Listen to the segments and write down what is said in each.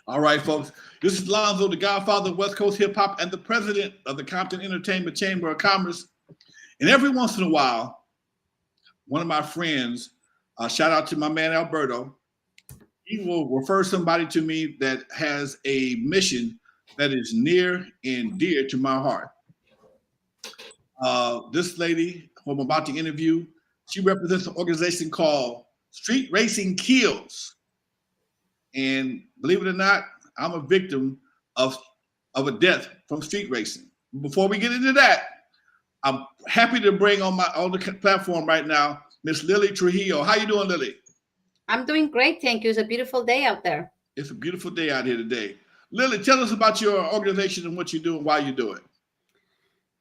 All right, folks. This is Lonzo, the godfather of West Coast hip hop and the president of the Compton Entertainment Chamber of Commerce. And every once in a while, one of my friends, shout out to my man Alberto, he will refer somebody to me that has a mission that is near and dear to my heart. This lady who I'm about to interview, she represents an organization called Street Racing Kills. And believe it or not, I'm a victim of, of a death from street racing. Before we get into that, I'm happy to bring on the platform right now, Miss Lili Trujillo. How you doing, Lili? I'm doing great, thank you. It's a beautiful day out there. It's a beautiful day out here today. Lili, tell us about your organization and what you do and why you do it.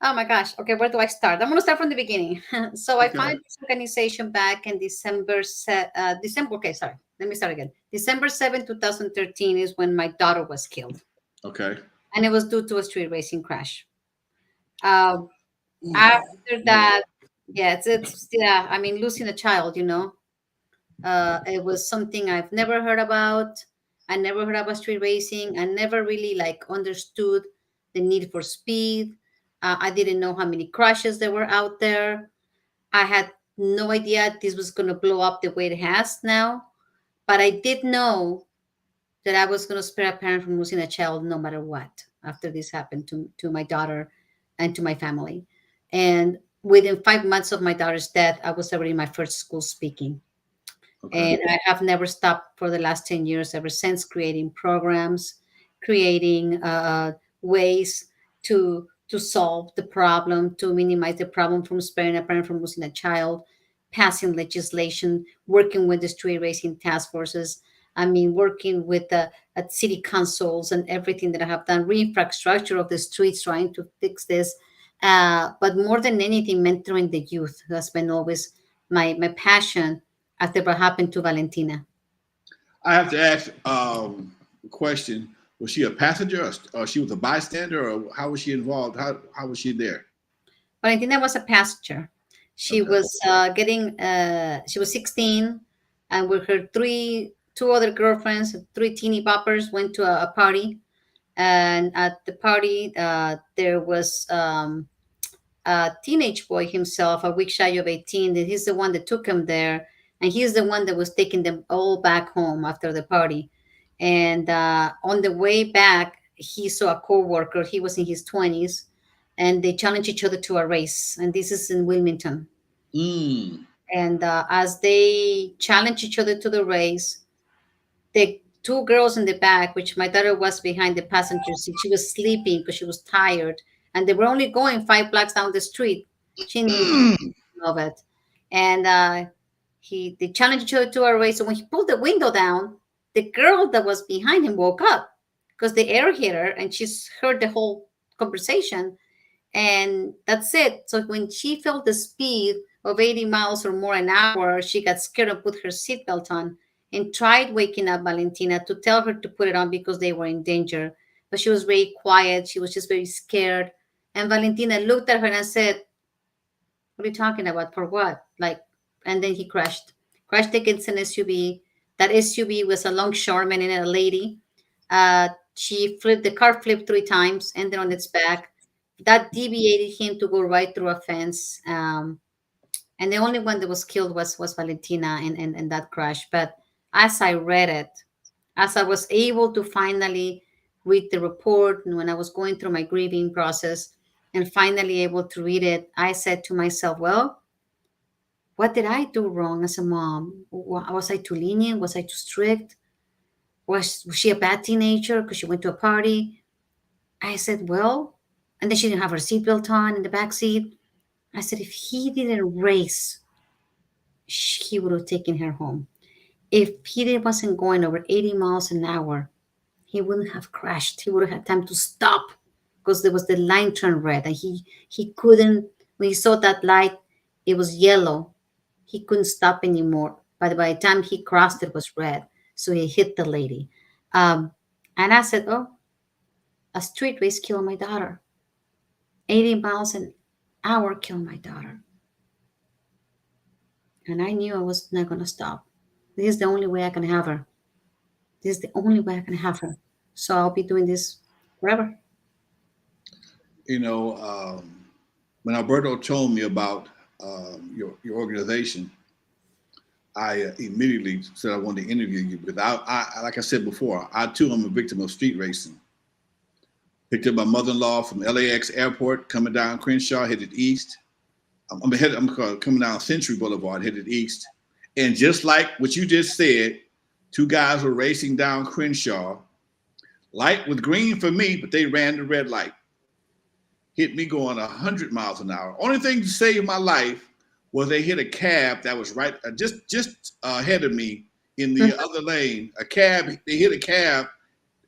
Oh my gosh. Okay, where do I start? I'm going to start from the beginning. So I Okay. founded this organization back in December. Okay, sorry. Let me start again. December 7th, 2013 is when my daughter was killed, Okay. and it was due to a street racing crash. Uh, Ooh, After that, yeah, yeah. I mean, losing a child, it was something I've never heard about. I never heard about street racing. I never really like understood the need for speed. I didn't know how many crashes there were out there. I had no idea this was going to blow up the way it has now. But I did know that I was going to spare a parent from losing a child no matter what after this happened to my daughter and to my family. And within 5 months of my daughter's death, I was already in my first school speaking. okay. And I have never stopped for the last 10 years ever since, creating programs, creating ways to solve the problem, to minimize the problem from sparing a parent from losing a child, passing legislation, working with the street racing task forces. I mean, working with the at city councils and everything that I have done, re-infrastructure of the streets, trying to fix this. But more than anything, mentoring the youth has been always my passion after what happened to Valentina. I have to ask a question. Was she a passenger or she was a bystander or how was she involved? How was she there? Valentina was a passenger. She Okay. was she was 16, and with her two other girlfriends, three teeny boppers, went to a party. And at the party, there was a teenage boy himself, a week shy of 18. That he's the one that took him there, and he's the one that was taking them all back home after the party. And on the way back, he saw a co-worker. He was in his 20s, and they challenged each other to a race. And this is in Wilmington. Mm. And as they challenged each other to the race, the two girls in the back, which my daughter was behind the passenger seat, she was sleeping because she was tired, and they were only going 5 blocks down the street. She knew Mm. of it, and they challenged each other to a race. So when he pulled the window down, the girl that was behind him woke up because the air hit her, and she's heard the whole conversation, and that's it. So when she felt the speed of 80 miles or more an hour, she got scared and put her seatbelt on and tried waking up Valentina to tell her to put it on because they were in danger. But she was very quiet. She was just very scared. And Valentina looked at her and said, "What are you talking about? For what?" Like, and then he crashed against an SUV. That SUV was a longshoreman and a lady. The car flipped 3 times, ended on its back. That deviated him to go right through a fence. And the only one that was killed was Valentina in that crash. But as I read it, as I was able to finally read the report, and when I was going through my grieving process and finally able to read it, I said to myself, well, what did I do wrong as a mom? Was I too lenient? Was I too strict? Was she a bad teenager because she went to a party? I said, well, and then she didn't have her seatbelt on in the back seat. I said, if he didn't race, he would have taken her home. If he wasn't going over 80 miles an hour, he wouldn't have crashed. He would have had time to stop because there was the line turned red, and he couldn't. When he saw that light, it was yellow. He couldn't stop anymore. But by the time he crossed, it was red. So he hit the lady. Um, and I said, "Oh, a street race killed my daughter. 80 miles an hour killed my daughter." And I knew I was not going to stop. This is the only way I can have her. This is the only way I can have her. So I'll be doing this forever. You know, when Alberto told me about your organization, I immediately said I wanted to interview you because like I said before, I too am a victim of street racing. Picked up my mother-in-law from LAX airport, coming down Crenshaw, headed east. I'm coming down Century Boulevard, headed east. And just like what you just said, two guys were racing down Crenshaw. Light was green for me, but they ran the red light. Hit me going 100 miles an hour. Only thing to save my life was they hit a cab that was right just ahead of me in the Mhm. other lane. They hit a cab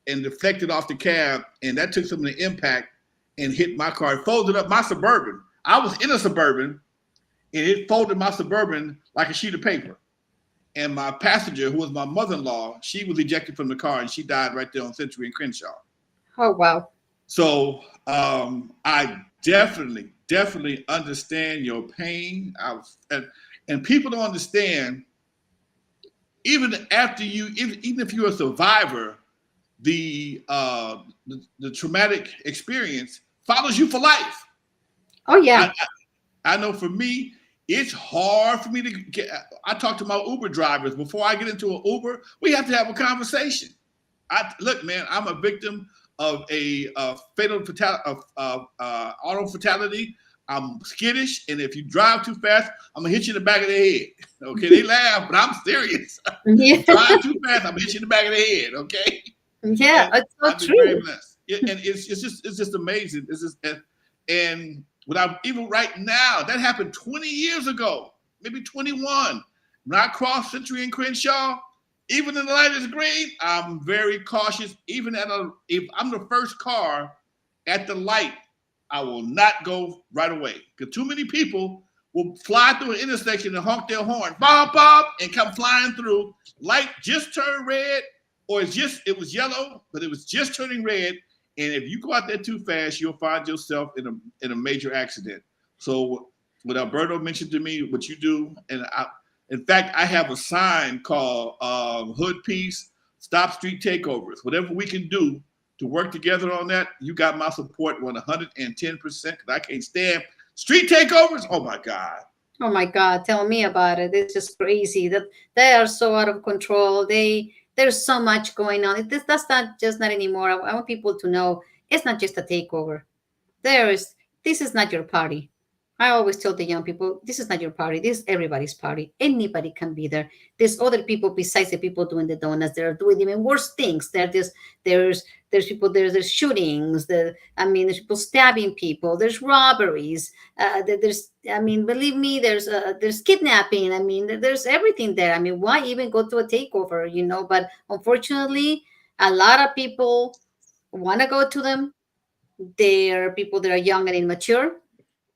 and deflected off the cab, and that took some of the impact and hit my car. It folded up my Suburban. I was in a Suburban, and it folded my Suburban like a sheet of paper. And my passenger, who was my mother-in-law, she was ejected from the car, and she died right there on Century and Crenshaw. Oh wow. So I definitely understand your pain. And people don't understand, even after even if you're a survivor, the traumatic experience follows you for life. Oh yeah. I, I know for me, it's hard for me to get. I talk to my Uber drivers before I get into an Uber. We have to have a conversation. Look, man, I'm a victim of a fatal auto fatality. I'm skittish, and if you drive too fast, I'm gonna hit you in the back of the head. Okay, they laugh, but I'm serious. Yeah. Drive too fast, I'm gonna hit you in the back of the head. Okay, Yeah. and It's so I've been very true. blessed. And it's just amazing. This is and without even right now, that happened 20 years ago, maybe 21. When I crossed Century and Crenshaw, even in the light is green, I'm very cautious. Even if I'm the first car at the light, I will not go right away because too many people will fly through an intersection and honk their horn, bob bob, and come flying through. Light just turned red, or it was yellow, but it was just turning red. And if you go out there too fast, you'll find yourself in a major accident. So what Alberto mentioned to me, what you do, in fact, I have a sign called Hood Peace, Stop Street Takeovers. Whatever we can do to work together on that, you got my support 110% because I can't stand street takeovers. Oh my God. Oh my God, tell me about it. It's just crazy that they are so out of control. There's so much going on. That's not just not anymore. I want people to know it's not just a takeover. There is this is not your party. I always tell the young people, this is not your party. This is everybody's party. Anybody can be there. There's other people besides the people doing the donuts. They're doing even worse things. There's people there's shootings. There's people stabbing people. There's robberies. There's I mean, believe me, there's kidnapping. I mean, there's everything there. I mean, why even go to a takeover? But unfortunately, a lot of people want to go to them. There are people that are young and immature.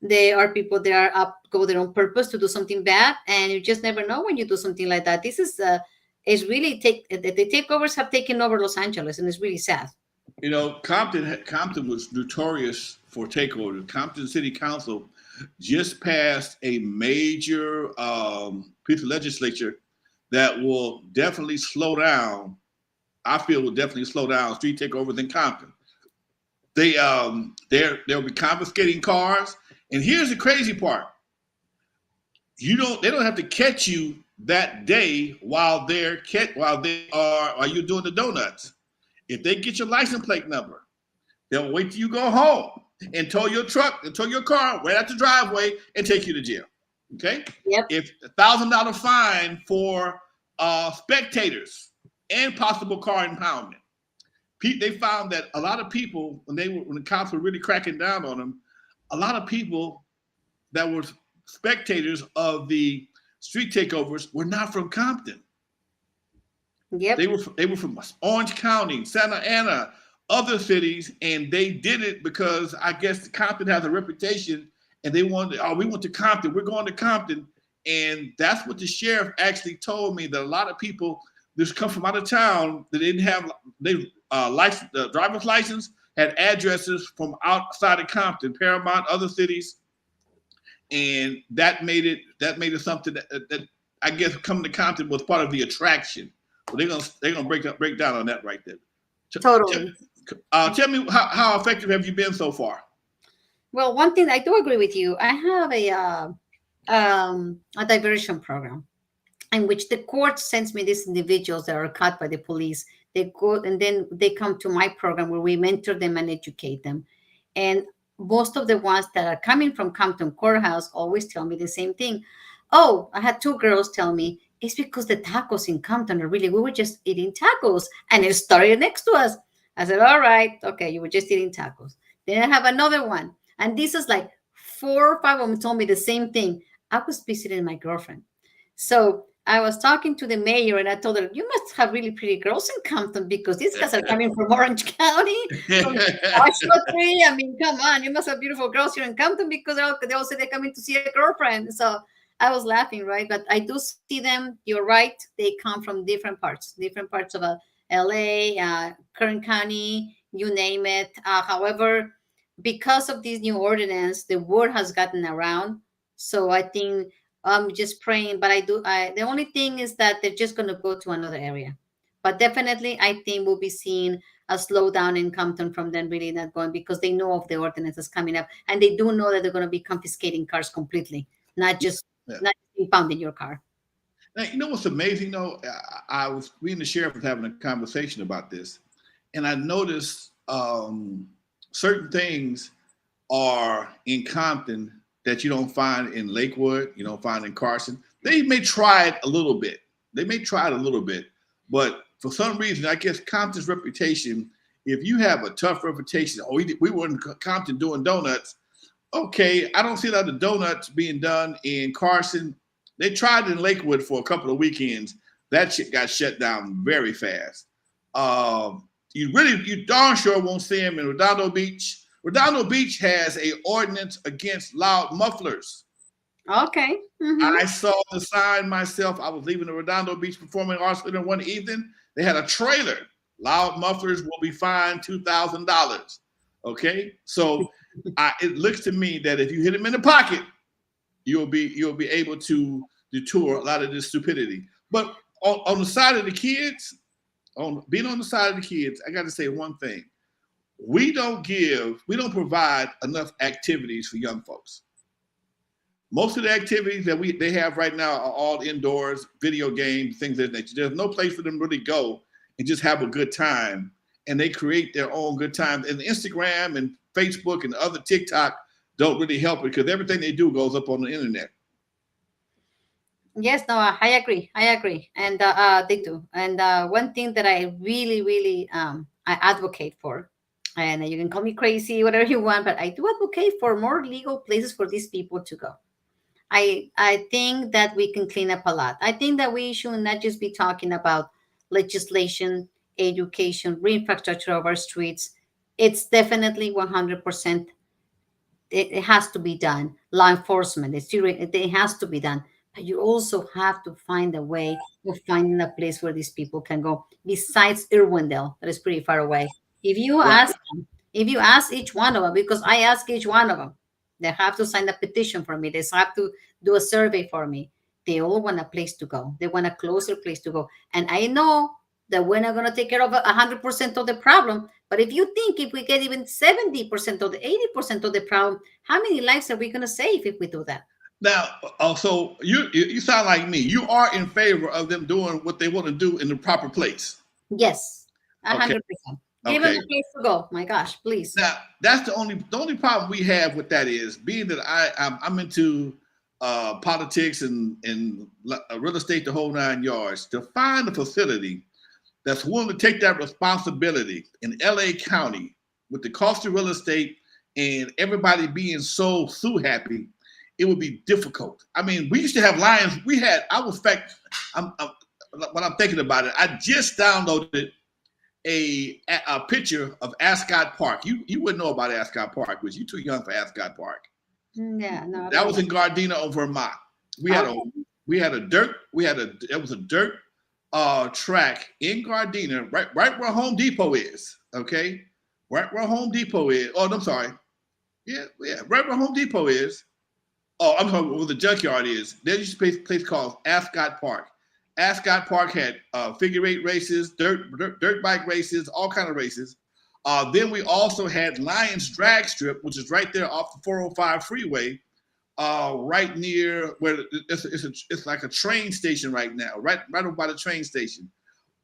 There are people that are up go there on purpose to do something bad, and you just never know when you do something like that. This is really take the takeovers have taken over Los Angeles, and it's really sad. Compton was notorious for takeovers. Compton City Council just passed a major piece of legislature that will definitely slow down. I feel will definitely slow down street takeovers in Compton. They'll be confiscating cars. And here's the crazy part: they don't have to catch you that day while you're doing the donuts. If they get your license plate number, they'll wait till you go home and tow your car right out the driveway and take you to jail. Okay? Yep. If $1,000 fine for spectators and possible car impoundment. They found that a lot of people, when the cops were really cracking down on them, a lot of people that were spectators of the street takeovers were not from Compton. Yep. They were from Orange County, Santa Ana, other cities, and they did it because I guess Compton has a reputation, and they wanted. Oh, we went to Compton. We're going to Compton, and that's what the sheriff actually told me. That a lot of people just come from out of town that didn't have driver's license, had addresses from outside of Compton, Paramount, other cities, and that made it something that I guess coming to Compton was part of the attraction. So they're gonna break down on that right there. Totally. Tell me how effective have you been so far? Well, one thing I do agree with you. I have a diversion program in which the court sends me these individuals that are caught by the police. They go and then they come to my program where we mentor them and educate them. And most of the ones that are coming from Compton Courthouse always tell me the same thing. Oh, I had two girls tell me it's because the tacos in Compton are really, we were just eating tacos and it started next to us. I said, all right, okay, you were just eating tacos. Then I have another one. And this is like 4 or 5 of them told me the same thing. I was visiting my girlfriend. So I was talking to the mayor and I told her, you must have really pretty girls in Compton because these guys are coming from Orange County, from Joshua Tree. I mean, come on, you must have beautiful girls here in Compton because they all say they're coming to see a girlfriend. So I was laughing, right? But I do see them. You're right. They come from different parts of LA, Kern County, you name it. However, because of this new ordinance, the word has gotten around. So I think I'm just praying, but the only thing is that they're just going to go to another area. But definitely, I think we'll be seeing a slowdown in Compton from them really not going because they know of the ordinances coming up and they do know that they're going to be confiscating cars completely, not just Yeah. not impounding your car. Now, you know what's amazing though? Me and the sheriff was having a conversation about this, and I noticed certain things are in Compton that you don't find in Lakewood, you don't find in Carson. They may try it a little bit. But for some reason, I guess Compton's reputation, if you have a tough reputation, we were in Compton doing donuts. Okay, I don't see a lot of donuts being done in Carson. They tried it in Lakewood for a couple of weekends. That shit got shut down very fast. You darn sure won't see them in Redondo Beach. Redondo Beach has a ordinance against loud mufflers. Okay. I saw the sign myself. I was leaving the Redondo Beach Performing Arts Center one evening. They had a trailer. Loud mufflers will be fined $2,000. Okay, so it looks to me that if you hit them in the pocket, you'll be able to detour a lot of this stupidity. But on the side of the kids, on the side of the kids, I got to say one thing: we don't provide enough activities for young folks. Most of the activities that they have right now are all indoors, video games, things of that nature. There's no place for them to really go and just have a good time. And they create their own good times. And Instagram and Facebook and other TikTok don't really help it because everything they do goes up on the internet. Yes, no, I agree. And they do. And one thing that I really, really I advocate for, and you can call me crazy, whatever you want, but I do advocate for more legal places for these people to go. I think that we can clean up a lot. I think that we should not just be talking about legislation, education, re-infrastructure of our streets. It's definitely 100%. It has to be done. Law enforcement, it has to be done. But you also have to find a way of finding a place where these people can go. Besides Irwindale, that is pretty far away. If you Right. ask them, if you ask each one of them, because I ask each one of them, they have to sign a petition for me. They have to do a survey for me. They all want a place to go. They want a closer place to go. And I know that we're not going to take care of 100% of the problem. But if you think if we get even 70% or the 80% of the problem, how many lives are we going to save if we do that? Now, also, you sound like me. You are in favor of them doing what they want to do in the proper place. Yes, Okay. 100%. Give them Okay. a place to go. My gosh, please. Now, that's the only problem we have with that is being that I'm into politics and real estate, the whole 9 yards. To find a facility that's willing to take that responsibility in LA County with the cost of real estate and everybody being so happy, it would be difficult. I mean, we used to have lions. When I'm thinking about it, I just downloaded a picture of Ascot Park. You wouldn't know about Ascot Park because you're too young for Ascot Park. Yeah, no. That was in Gardena, Vermont. We had a dirt track in Gardena, right where Home Depot is. Okay, right where Home Depot is. Oh, I'm sorry. Yeah, right where Home Depot is. Oh, I'm sorry, where the junkyard is. There's a place called Ascot Park. Ascot Park had figure eight races, dirt bike races, all kind of races. Then we also had Lions Drag Strip, which is right there off the 405 freeway, right near where it's like a train station right now, right over by the train station.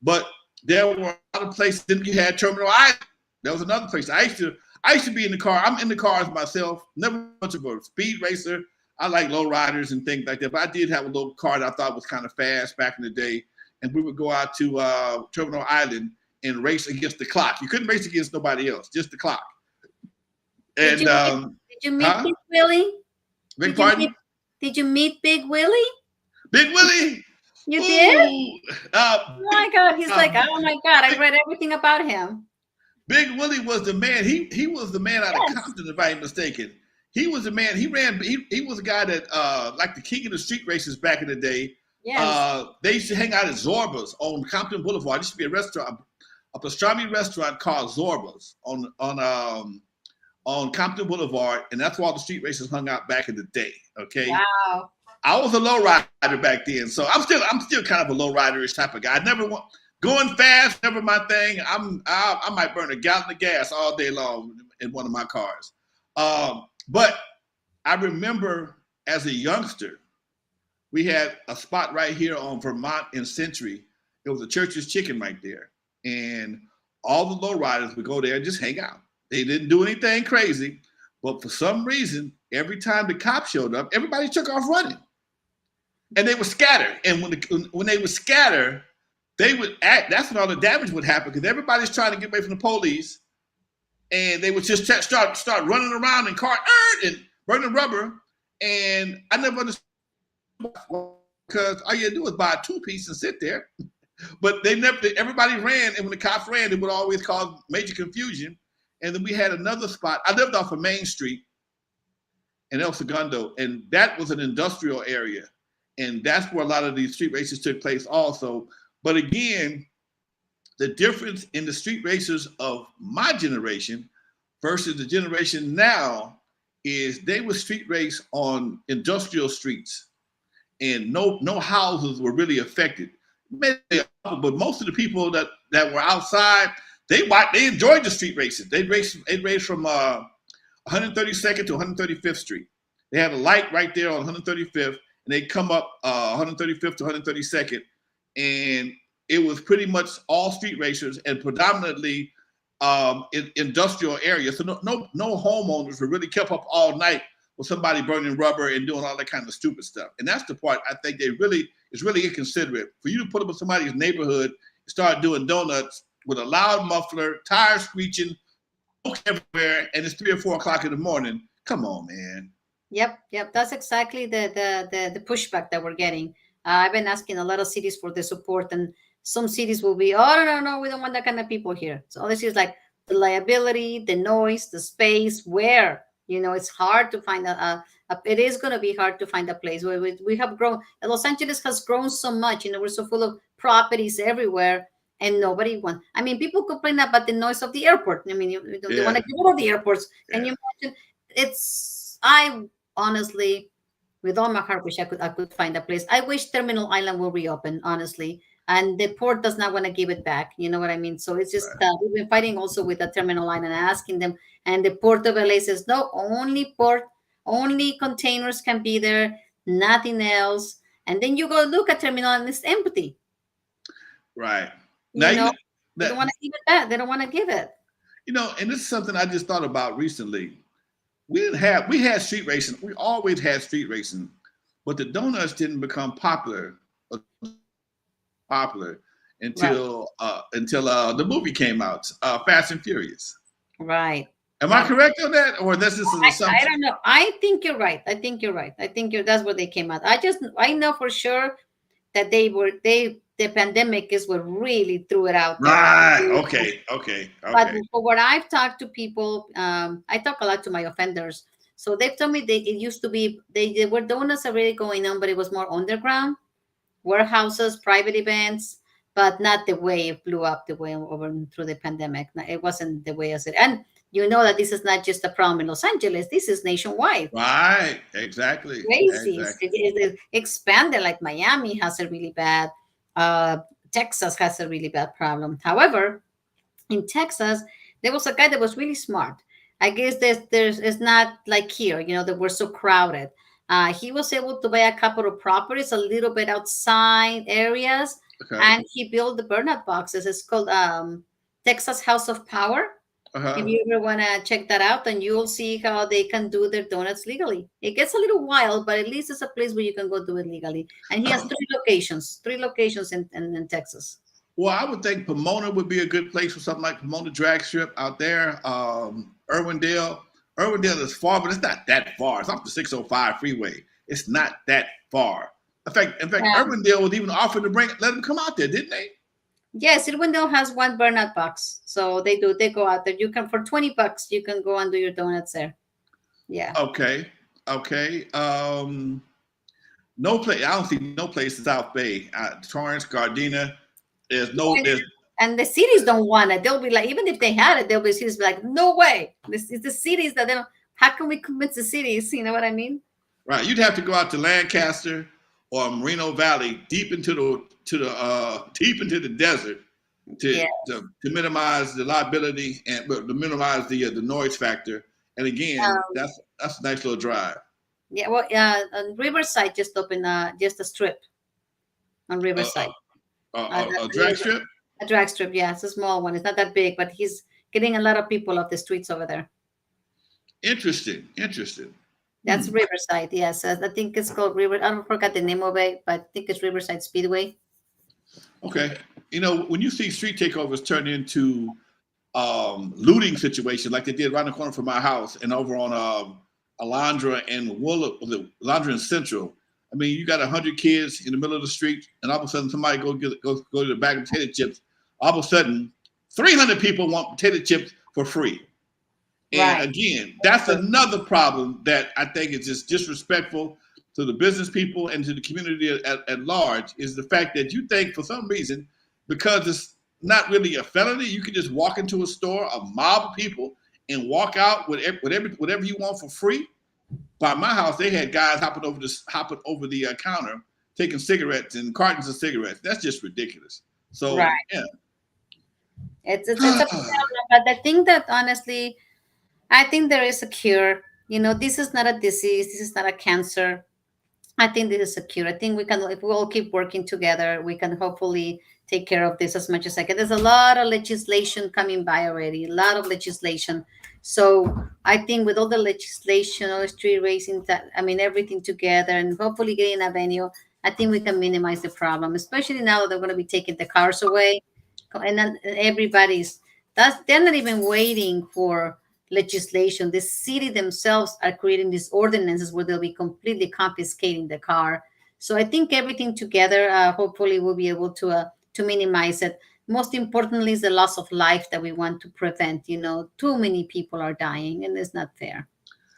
But there were a lot of places. Then you had Terminal Island. That was another place. I used to be in the car. I'm in the cars myself. Never much of a speed racer. I like low riders and things like that. But I did have a little car that I thought was kind of fast back in the day. And we would go out to Terminal Island and race against the clock. You couldn't race against nobody else, just the clock. And did you meet Big Willie? Big pardon? Did you meet Big Willie? Big Willie. You did? Oh my God. He's like, oh my God, I read everything about him. Big Willie was the man. He was the man out of Compton, if I ain't mistaken. He was the man. He was a guy that like the king of the street races back in the day. Yes. They used to hang out at Zorba's on Compton Boulevard. There used to be a restaurant, a pastrami restaurant called Zorba's on Compton Boulevard, and that's where all the street racers hung out back in the day. Okay. Wow. I was a low rider back then, so I'm still kind of a low riderish type of guy. I never want going fast, never my thing. I might burn a gallon of gas all day long in one of my cars. But I remember as a youngster, we had a spot right here on Vermont and Century. It was a Church's Chicken right there, and all the low riders would go there and just hang out. They didn't do anything crazy, but for some reason, every time the cops showed up, everybody took off running. And they would scatter. And when they would scatter, they would act. That's when all the damage would happen because everybody's trying to get away from the police. And they would just start running around in car and burning rubber. And I never understood because all you had to do was buy a two-piece and sit there. But everybody ran. And when the cops ran, it would always cause major confusion. And then we had another spot. I lived off of Main Street in El Segundo, and that was an industrial area. And that's where a lot of these street races took place also. But again, the difference in the street racers of my generation versus the generation now is they would street race on industrial streets and no houses were really affected. But most of the people that were outside, they enjoyed the street races. They raced from 132nd to 135th Street. They had a light right there on 135th. And they come up 135th to 132nd, and it was pretty much all street racers and predominantly in industrial areas. So no homeowners were really kept up all night with somebody burning rubber and doing all that kind of stupid stuff. And that's the part I think it's really inconsiderate for you to put up in somebody's neighborhood and start doing donuts with a loud muffler, tires screeching, smoke everywhere, and it's 3 or 4 o'clock in the morning. Come on, man. Yep. That's exactly the pushback that we're getting. I've been asking a lot of cities for the support, and some cities will be, oh, no, we don't want that kind of people here. So other cities like the liability, the noise, the space, where, it's hard to find it is going to be hard to find a place where we have grown. Los Angeles has grown so much, we're so full of properties everywhere, and nobody wants. I mean, people complain about the noise of the airport. I mean, they want to get rid of the airports. Can you imagine? I honestly, with all my heart, wish I could find a place. I wish Terminal Island will reopen, honestly, and the port does not want to give it back. You know what I mean? So it's just we've been fighting also with the Terminal Island and asking them, and the Port of LA says no, only containers can be there, nothing else. And then you go look at Terminal and it's empty. Right. They don't want to give it back. They don't want to give it. And this is something I just thought about recently. We had street racing. We always had street racing, but the donuts didn't become popular until the movie came out, Fast and Furious. Right. Am I correct on that, or this is something? I don't know. I think you're right. That's where they came out. I know for sure that the pandemic is what really threw it out there. Right. Okay. But for what I've talked to people, I talk a lot to my offenders. So they've told me it used to be, they were donuts already going on, but it was more underground, warehouses, private events, but not the way it blew up the way over through the pandemic. It wasn't the way as it. And that this is not just a problem in Los Angeles. This is nationwide. Right. Exactly. Crazy. Exactly. It expanded, like Miami has it really bad. Uh, Texas has a really bad problem. However, in Texas, there was a guy that was really smart. I guess there's it's not like here, that we're so crowded. He was able to buy a couple of properties a little bit outside areas, Okay. and he built the burnout boxes. It's called Texas House of Power. If Uh-huh. you ever want to check that out, then you'll see how they can do their donuts legally. It gets a little wild, but at least it's a place where you can go do it legally. And he has three locations in Texas. Well, I would think Pomona would be a good place for something like Pomona Drag Strip out there. Irwindale. Irwindale is far, but it's not that far. It's off the 605 freeway. It's not that far. In fact, Yeah. Irwindale was even offering to let them come out there, didn't they? Yes, Irwindale has one burnout box. So they do. They go out there. You can, for $20, you can go and do your donuts there. Yeah. Okay. Okay. No place. I don't see no place in South Bay. Torrance, Gardena. There's no. There's And the cities don't want it. They'll be like, even if they had it, they'll be cities be like, no way. This is the cities that they don't. How can we convince the cities? You know what I mean? right. You'd have to go out to Lancaster or Moreno Valley, deep into the desert to Yeah. to minimize the liability and but to minimize the noise factor. And again, Um, that's a nice little drive. yeah. Well, on Riverside just opened just a strip on A, Riverside. a drag strip. A drag strip. Yeah, it's a small one. It's not that big, but he's getting a lot of people off the streets over there. Interesting. Interesting. That's Hmm. Riverside. Yes, I think it's called River. I don't forget the name of it, but I think it's Riverside Speedway. Okay. When you see street takeovers turn into looting situations like they did right in the corner from my house and over on Alondra and Alondra and Central. I mean, you got 100 kids in the middle of the street, and all of a sudden somebody go to the bag of potato chips. All of a sudden, 300 people want potato chips for free. And Right. again, that's another problem that I think is just disrespectful to the business people and to the community at large is the fact that you think for some reason, because it's not really a felony, you can just walk into a store, a mob of people, and walk out with whatever you want for free. By my house, they had guys hopping over the counter, taking cigarettes and cartons of cigarettes. That's just ridiculous. So Right. yeah. It's a problem, but I think that honestly, I think there is a cure. This is not a disease. This is not a cancer. I think this is secure. I think we can, if we all keep working together, we can hopefully take care of this as much as I can. There's a lot of legislation coming by already, a lot of legislation. So I think with all the legislation, all the street racing, that I mean everything together, and hopefully getting a venue, I think we can minimize the problem. Especially now that they're going to be taking the cars away, and then everybody's that's they're not even waiting for legislation. The city themselves are creating these ordinances where they'll be completely confiscating the car. So I think everything together, hopefully, we'll be able to minimize it. Most importantly, is the loss of life that we want to prevent. Too many people are dying, and it's not fair.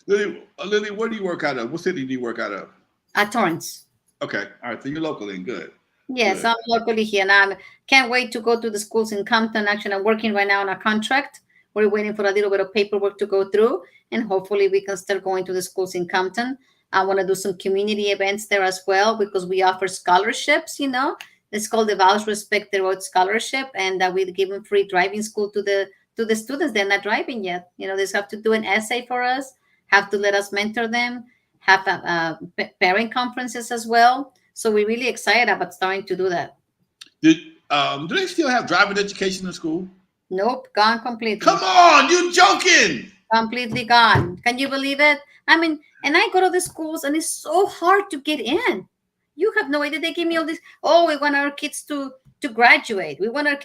Lily, where do you work out of? What city do you work out of? At Torrance. Okay, all right. So you're local then. Good, Yes, good. I'm locally here, and I can't wait to go to the schools in Compton. Actually, I'm working right now on a contract. We're waiting for a little bit of paperwork to go through, and hopefully, we can start going to the schools in Compton. I want to do some community events there as well because we offer scholarships. It's called the Vows Respect the Road Scholarship, and we give them free driving school to the students. They're not driving yet. They just have to do an essay for us, have to let us mentor them, have parent conferences as well. So we're really excited about starting to do that. Do they still have driving education in school? Nope, gone Come completely. on, you joking? Completely gone. Can you believe it? I mean, and I go to the schools and it's so hard to get in. You have no idea. They give me all this. Oh, we want our kids to graduate.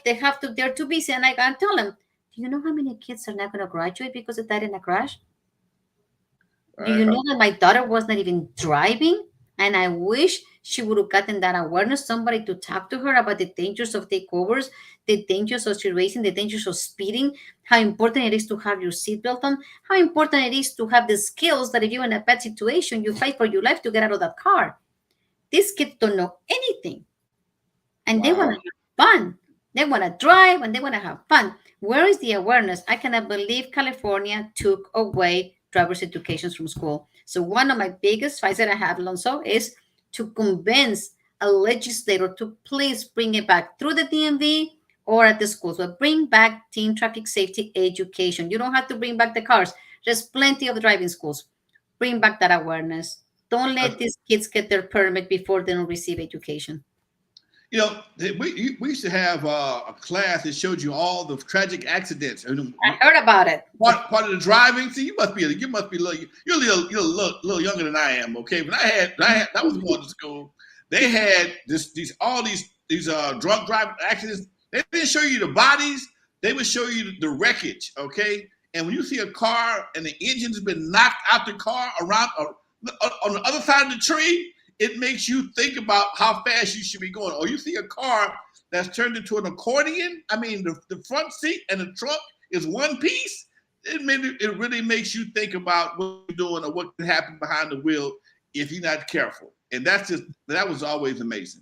They have to. They're too busy. And I can tell them. Do you know how many kids are not going to graduate because they died in a crash? All Do you right. know that my daughter was not even driving? And I wish she would have gotten that awareness, somebody to talk to her about the dangers of takeovers, the dangers of street racing, the dangers of speeding, how important it is to have your seatbelt on, how important it is to have the skills that if you're in a bad situation, you fight for your life to get out of that car. These kids don't know anything and they want to Wow. have fun. They want to drive and they want to have fun. Where is the awareness? I cannot believe California took away driver's educations from school. So one of my biggest fights that I have, Alonso, is to convince a legislator to please bring it back through the DMV or at the schools, but bring back teen traffic safety education. You don't have to bring back the cars. There's plenty of driving schools. Bring back that awareness. Don't let these kids get their permit before they don't receive education. You know, we used to have a class that showed you all the tragic accidents. I heard about it. Part of the driving. See, you must be you're a little younger than I am. Okay, when I was going to school, they had these drunk driving accidents. They didn't show you the bodies. They would show you the wreckage. Okay, and when you see a car and the engine's been knocked out the car around on the other side of the tree, it makes you think about how fast you should be going. Or you see a car that's turned into an accordion. I mean, the front seat and the trunk is one piece. It really makes you think about what you're doing or what can happen behind the wheel if you're not careful. And that was always amazing.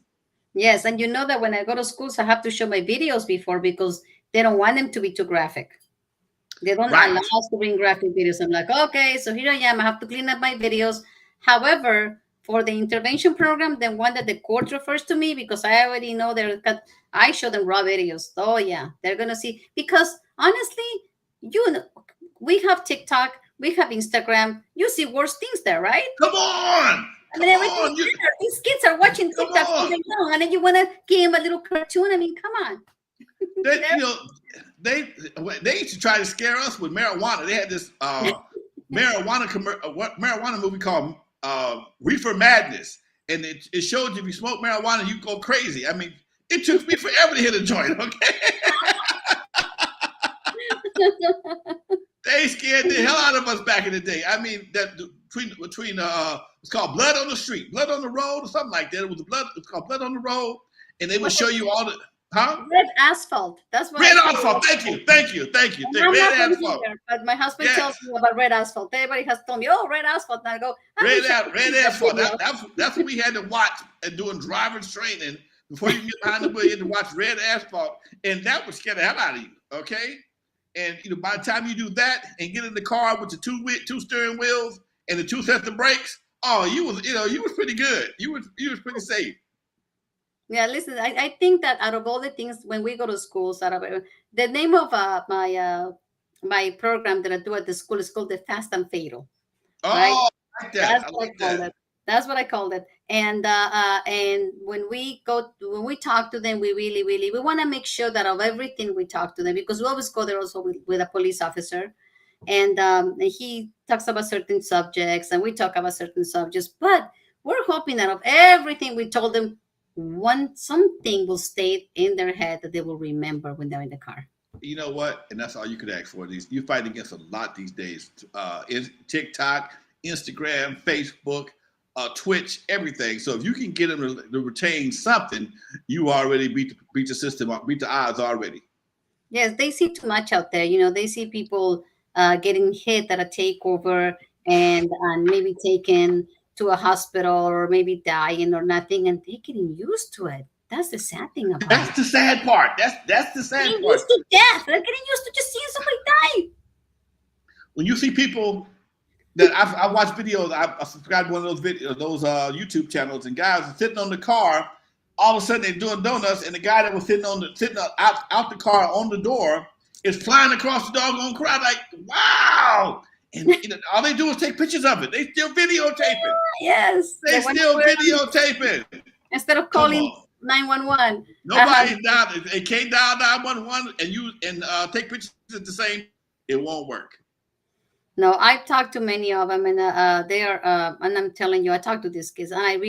Yes, and you know that when I go to schools, I have to show my videos before because they don't want them to be too graphic. They don't allow us to bring graphic videos. I'm like, okay, so here I am. I have to clean up my videos. However, for the intervention program, the one that the court refers to me, because I already know I show them raw videos. Oh yeah, they're gonna see. Because honestly, we have TikTok, we have Instagram. You see worse things there, right? Come on. I mean, these kids are watching TikTok all day long, and then you want to give them a little cartoon. I mean, come on. They used to try to scare us with marijuana. They had this marijuana movie called Reefer Madness, and it showed you if you smoke marijuana, you go crazy. I mean, it took me forever to hit a joint. Okay, they scared the hell out of us back in the day. I mean, that between it's called Blood on the Street, Blood on the Road, or something like that. It's called Blood on the Road, and they would show you all the. Huh? Red asphalt. That's what. Red asphalt. Thank you. Red asphalt. Either, but my husband tells me about red asphalt. Everybody has told me, "Oh, red asphalt." And I go, red asphalt. That's what we had to watch and doing driver's training before you get behind the wheel. You had to watch red asphalt, and that would scare the hell out of you. Okay, and by the time you do that and get in the car with the two steering wheels and the 2 sets of brakes, oh, you was pretty good. You was pretty safe. Yeah, listen, I think that out of all the things when we go to schools, the name of my program that I do at the school is called the Fast and Fatal. Oh, right? I like that. That's what I called it. And when we talk to them, we want to make sure that of everything we talk to them, because we always go there also with a police officer, and he talks about certain subjects and we talk about certain subjects, but we're hoping that of everything we told them, something will stay in their head that they will remember when they're in the car. You know what? And that's all you could ask for. You fight against a lot these days. TikTok, Instagram, Facebook, Twitch, everything. So if you can get them to retain something, you already beat the system, beat the odds already. Yes, they see too much out there. They see people getting hit at a takeover and maybe taken to a hospital or maybe dying or nothing, and they're getting used to it. That's the sad thing about it. That's the sad part. That's the sad part. They're used to death. They're getting used to just seeing somebody die. When you see people that I watch videos, I subscribe to one of those videos, those YouTube channels, and guys are sitting on the car. All of a sudden they're doing donuts, and the guy that was sitting out the car on the door is flying across the doggone crowd. Like, wow. And all they do is take pictures of it. They still videotaping. Yes. They still videotaping. Instead of calling 911. Nobody's down. They can't dial 911 and take pictures at the same. It won't work. No, I've talked to many of them, and they are. And I'm telling you, I talk to these kids, and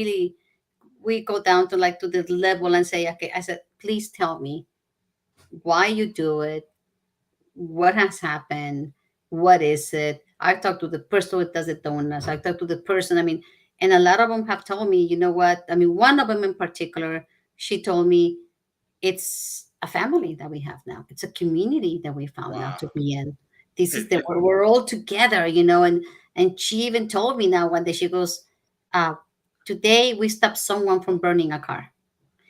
we go down to the level and say, okay. I said, please tell me why you do it, what has happened, what is it. I've talked to the person who does the donuts. I've talked to the person. I mean, and a lot of them have told me, you know what? I mean, one of them in particular, she told me it's a family that we have now. It's a community that we found out to be in. This is we're all together, and she even told me now one day, she goes, today we stopped someone from burning a car.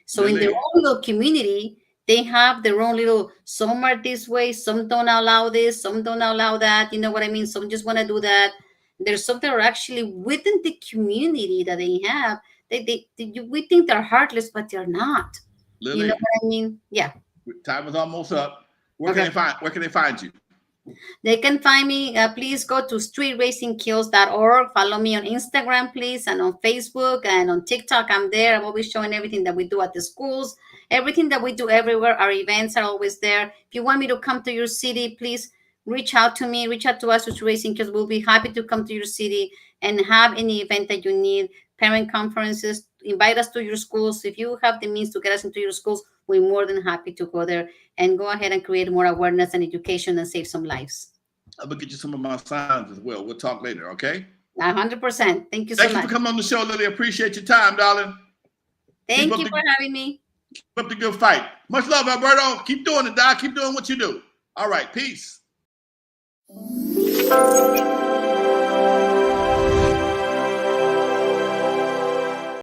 So in their own little community, they have their own little, some are this way, some don't allow this, some don't allow that. You know what I mean? Some just want to do that. There's some that are actually within the community that they have We think they're heartless, but they're not. Lily, You know what I mean? Yeah. time is almost up. Where Okay. can they find you? They can find me. Please go to streetracingkills.org. Follow me on Instagram, please, and on Facebook and on TikTok. I'm there. I'm always showing everything that we do at the schools, everything that we do everywhere. Our events are always there. If you want me to come to your city, please reach out to me. Reach out to us, Street Racing Kills. We'll be happy to come to your city and have any event that you need. Parent conferences. Invite us to your schools. If you have the means to get us into your schools, we're more than happy to go there and go ahead and create more awareness and education and save some lives. I'm gonna get you some of my signs as well. We'll talk later, okay? 100%. Thank you so much. Thank you for coming on the show, Lily. Appreciate your time, darling. Thank you for having me. Keep up the good fight. Much love, Alberto. Keep doing it, Doc. Keep doing what you do. All right, peace.